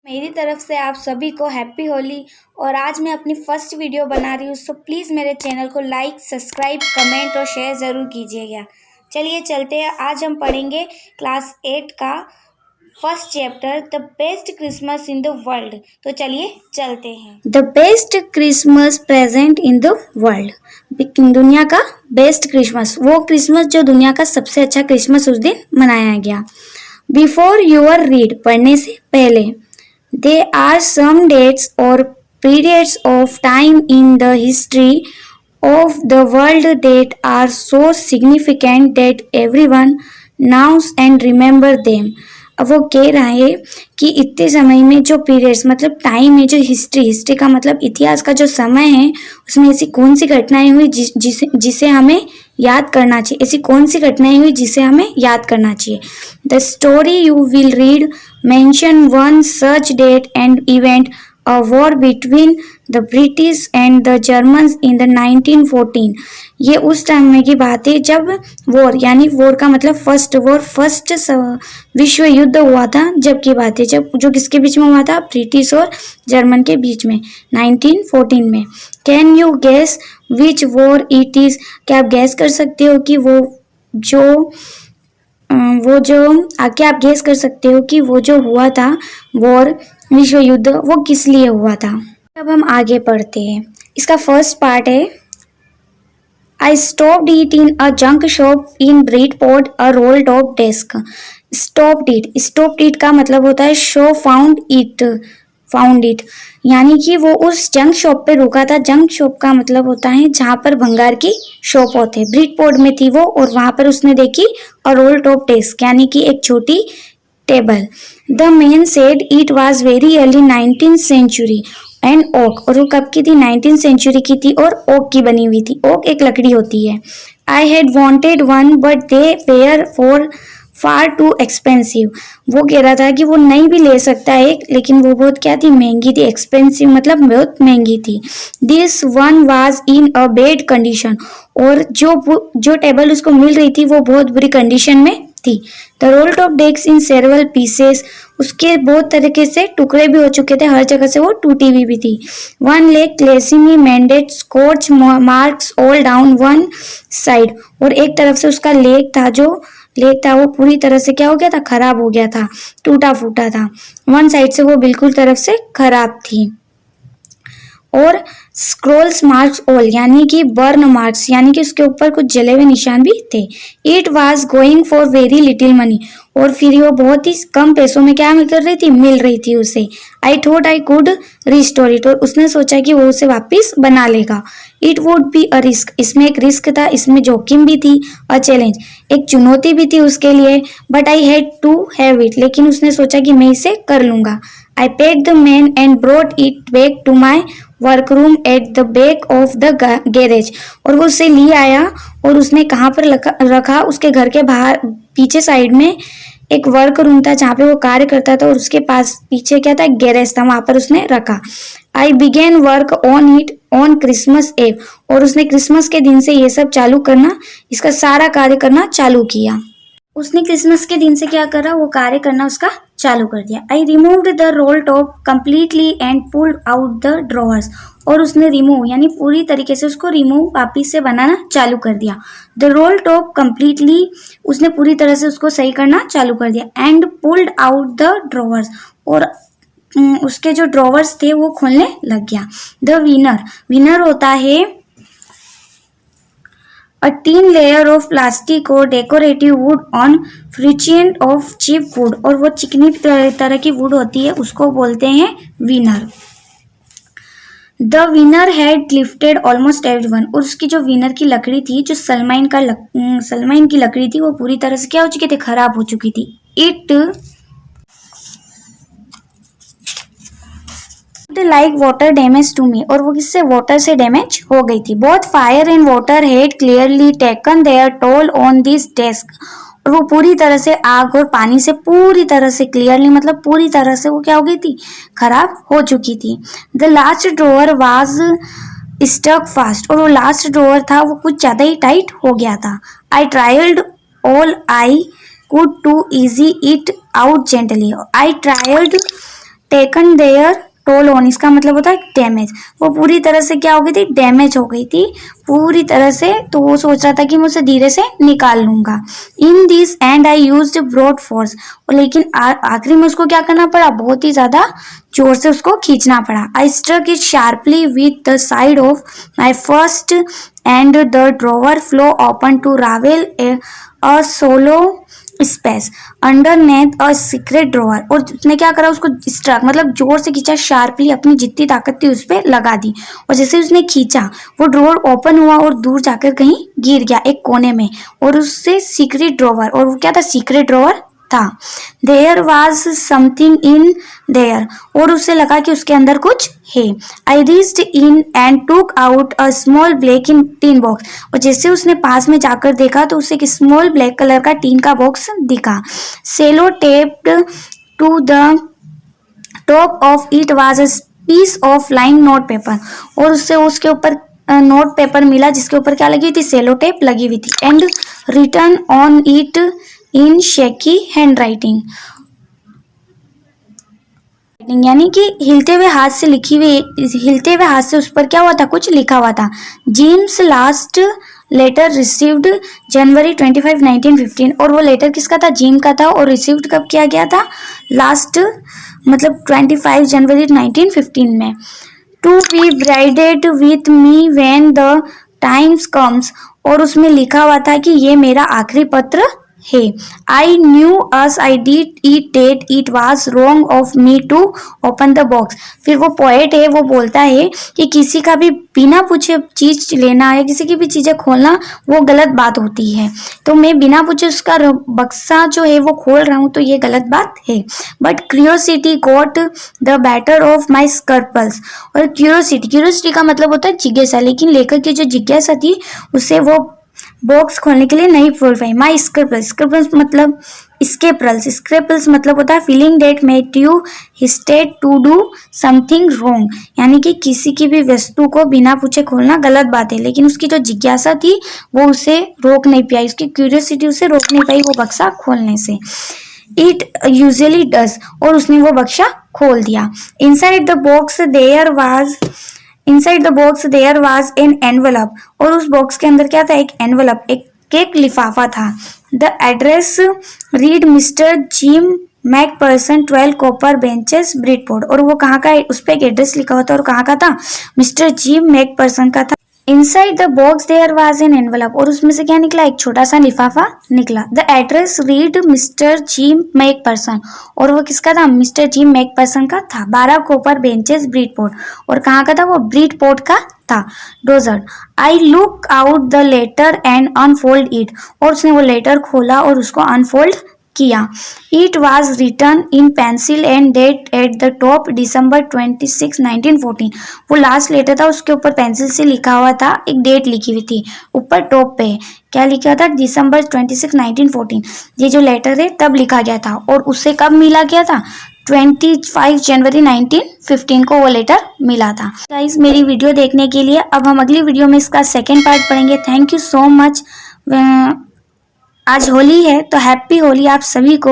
मेरी तरफ से आप सभी को हैप्पी होली। और आज मैं अपनी फर्स्ट वीडियो बना रही हूँ, सो प्लीज़ मेरे चैनल को लाइक, सब्सक्राइब, कमेंट और शेयर ज़रूर कीजिएगा। चलिए चलते हैं। आज हम पढ़ेंगे क्लास 8 का first chapter, the best Christmas in the world. तो चलिए चलते हैं। The best Christmas present in the world, दुनिया का बेस्ट क्रिसमस, वो क्रिसमस जो दुनिया का सबसे अच्छा क्रिसमस उस दिन मनाया गया। बिफोर यूर रीड, पढ़ने से पहले, there are some dates or periods of time in the history of the world that are so significant that everyone knows and remember them. अब वो कह रहा है कि इतने समय में जो पीरियड्स मतलब टाइम है, जो हिस्ट्री का मतलब इतिहास का जो समय है, उसमें ऐसी कौन सी घटनाएं हुई जिसे हमें याद करना चाहिए, ऐसी कौन सी घटनाएं हुई जिसे हमें याद करना चाहिए। The story you will read mention one such date and event, a war between the British and the Germans in the 1914। ये उस टाइम की बात है जब वॉर, यानी वॉर का मतलब फर्स्ट वॉर, फर्स्ट विश्व युद्ध हुआ था, जब की बात है जब जो किसके बीच में हुआ था, ब्रिटिश और जर्मन के बीच में 1914 में। Can you gas which war it is, क्या आप गैस कर सकते हो कि क्या आप गेस कर सकते हो कि वो जो हुआ था वॉर, विश्व युद्ध, वो किस लिए हुआ था। अब हम आगे पढ़ते हैं। इसका फर्स्ट पार्ट है, I stopped it in a junk shop in Bridport, a role top desk. Stopped it का मतलब होता है शो फाउंड इट, यानी कि वो उस जंक शॉप पे रुका था। जंक शॉप का मतलब होता है जहाँ पर भंगार की शॉप होते। ब्रिडपोर्ट में थी वो, और वहां पर उसने देखी और रोल टॉप डेस्क, यानी कि एक छोटी table. The man said it was very early 19th century and oak, और वो कब की थी, 19th सेंचुरी की थी और ओक की बनी हुई थी। ओक एक लकड़ी होती है। I had wanted one but they were far far too expensive, वो कह रहा था कि वो नहीं भी ले सकता है, लेकिन वो बहुत क्या थी, महंगी थी। एक्सपेंसिव मतलब बहुत महंगी थी। This one was in a bad condition, और जो टेबल उसको मिल रही थी वो बहुत बुरी कंडीशन में थी। The roll top desk in several pieces, उसके बहुत तरीके से टुकड़े भी हो चुके थे, हर जगह से वो टूटी हुई भी थी। वन लेग क्लेसिमी मैंडेट scorch marks all down one side, और एक तरफ से उसका लेग था वो पूरी तरह से क्या हो गया था, खराब हो गया था, टूटा फूटा था। वन साइड से वो बिल्कुल तरफ से खराब थी। और स्क्रोल्स मार्क्स ऑल, यानी कि बर्न मार्क्स, यानी कि उसके ऊपर कुछ जले हुए निशान भी थे। It was going for very little money, और फिर वो बहुत ही कम पैसों में क्या मिल रही थी उसे। I thought I could restore it, और उसने सोचा कि वो उसे वापस बना लेगा। It would be a risk, इसमें एक रिस्क था, इसमें जोखिम भी थी। अ चैलेंज, एक चुनौती भी थी उसके लिए। But I had to have it, लेकिन उसने सोचा कि मैं इसे कर लूंगा। I packed the man and brought it back to my workroom at the back of the garage, और वो उसे ले आया और उसने कहाँ पर रखा, उसके घर के बाहर पीछे साइड में एक वर्क रूम था जहाँ पे वो कार्य करता था, और उसके पास पीछे क्या था, गैरेज था, वहां पर उसने रखा। I began work on it on Christmas Eve, और उसने क्रिसमस के दिन से ये सब चालू करना, इसका सारा कार्य करना चालू किया। उसने क्रिसमस के दिन से क्या करा, वो कार्य करना उसका चालू कर दिया। I removed the roll top completely and pulled out the drawers, और उसने रिमूव यानी पूरी तरीके से उसको रिमूव वापिस से बनाना चालू कर दिया। द रोल टॉप कम्प्लीटली, उसने पूरी तरह से उसको सही करना चालू कर दिया। And pulled out the drawers, और उसके जो ड्रॉवर्स थे वो खोलने लग गया। द विनर होता है a thin layer of plastic or decorative wood on फ्रिचियंट of cheap wood, और वो चिकनी तरह की वुड होती है, उसको बोलते हैं winner. The winner had lifted almost everyone, और उसकी जो विनर की लकड़ी थी, जो सलमाइन की लकड़ी थी, वो पूरी तरह से क्या हो चुकी थी, खराब हो चुकी थी। It like water damage to me, और वो किससे, वाटर से डैमेज हो गई थी। Both fire and water had clearly taken their toll on this desk, और वो पूरी तरह से आग और पानी से पूरी तरह से क्लियरली मतलब पूरी तरह से वो क्या हो गई थी, खराब हो चुकी थी। The last drawer was stuck fast, और वो लास्ट ड्रॉवर था वो कुछ ज्यादा ही टाइट हो गया था। I tried all I could to ease it out gently, I tried taken their toll on, इसका मतलब होता है डैमेज। वो पूरी तरह से क्या हो गई थी, डैमेज हो गई थी पूरी तरह से। तो वो सोच रहा था कि मैं उसे धीरे से निकाल लूंगा। In this end I used broad force, लेकिन आखिरी में उसको क्या करना पड़ा, बहुत ही ज्यादा जोर से उसको खींचना पड़ा। I struck it sharply with the side of my fist and the drawer flew open to reveal a solo space underneath a secret drawer. और उसने क्या करा, उसको स्ट्रक मतलब जोर से खींचा, शार्पली अपनी जितनी ताकत थी उस पर लगा दी। और जैसे उसने खींचा वो ड्रॉवर ओपन हुआ और दूर जाकर कहीं गिर गया एक कोने में। और उससे सीक्रेट ड्रॉवर, और वो क्या था, सीक्रेट ड्रॉवर था। There was something in there, और उसे लगा कि उसके अंदर कुछ है। I reached in and took out a small black in tin box, और जैसे उसने पास में जाकर देखा तो उसे एक स्मॉल ब्लैक कलर का टीन का बॉक्स दिखा। Sellotaped to the top of it was a piece of line note paper, और उससे उसके ऊपर नोट पेपर मिला जिसके ऊपर क्या लगी थी, सेलो टेप लगी हुई थी। And return on it in shaky hand writing, यानी कि हिलते हुए हाथ से लिखी हुई, हिलते हुए हाथ से उस पर क्या हुआ था, कुछ लिखा हुआ था। जिम्स लास्ट लेटर रिसीव्ड जनवरी 25, 1915, और वो लेटर किसका था, जिम का था, और रिसीव्ड कब किया गया था, लास्ट मतलब 25 जनवरी 1915 में। To be braided with me when the times comes, और उसमें लिखा हुआ था कि ये मेरा आखिरी पत्र है। I knew as I did it that it was wrong of me to open the box. फिर वो पोएट है, वो बोलता है कि किसी का भी बिना पूछे चीज लेना या किसी की भी चीजें खोलना वो गलत बात होती है। तो मैं बिना पूछे उसका बक्सा जो है वो खोल रहा हूँ, तो ये गलत बात है। But curiosity got the better of my scruples, और क्यूरियोसिटी का मतलब होता है जिज्ञासा, लेकिन लेखक की जो जिज्ञासा थी उसे वो बॉक्स खोलने के लिए नहीं खोल पाई। माई स्क्रिपल्स मतलब स्क्रेपल्स मतलब होता है feeling that made you hesitate to do something wrong, यानी कि किसी की भी वस्तु को बिना पूछे खोलना गलत बात है, लेकिन उसकी जो जिज्ञासा थी वो उसे रोक नहीं पाई, उसकी क्यूरियोसिटी उसे रोक नहीं पाई वो बक्सा खोलने से। इट यूजुअली डज, और उसने वो बक्सा खोल दिया। Inside the box there was an envelope, और उस बॉक्स के अंदर क्या था, एक एनवलप, एक लिफाफा था। The address read Mr Jim Macpherson 12 Copper Beeches Bridport, और वो कहाँ का, उस पर एक एड्रेस लिखा हुआ था और कहाँ का था, मिस्टर जिम मैकपर्सन का था। Inside the box there was an envelope, और उसमें से क्या निकला, एक छोटा सा लिफाफा निकला। The address read Mr Jim Macpherson, और वो किसका था, मिस्टर जिम मैकपर्सन का था। 12 कॉपर बेंचेस ब्रिडपोर्ट, और कहाँ का था, वो ब्रिडपोर्ट का था। Dorset I look out the letter and unfold it, और उसने वो लेटर खोला और उसको अनफोल्ड किया। It was written in pencil and dated at the top December 26, 1914, वो लास्ट लेटर था, उसके ऊपर पेंसिल से लिखा हुआ था, एक डेट लिखी हुई थी ऊपर टॉप पे, क्या लिखा था, December 26, 1914। ये जो लेटर है तब लिखा गया था, और उससे कब मिला गया था, 25 जनवरी 1915 को वो लेटर मिला था। गाइस मेरी वीडियो देखने के लिए, अब हम अगली वीडियो में इसका सेकेंड पार्ट पढ़ेंगे। Thank you so much. आज होली है तो हैप्पी होली आप सभी को।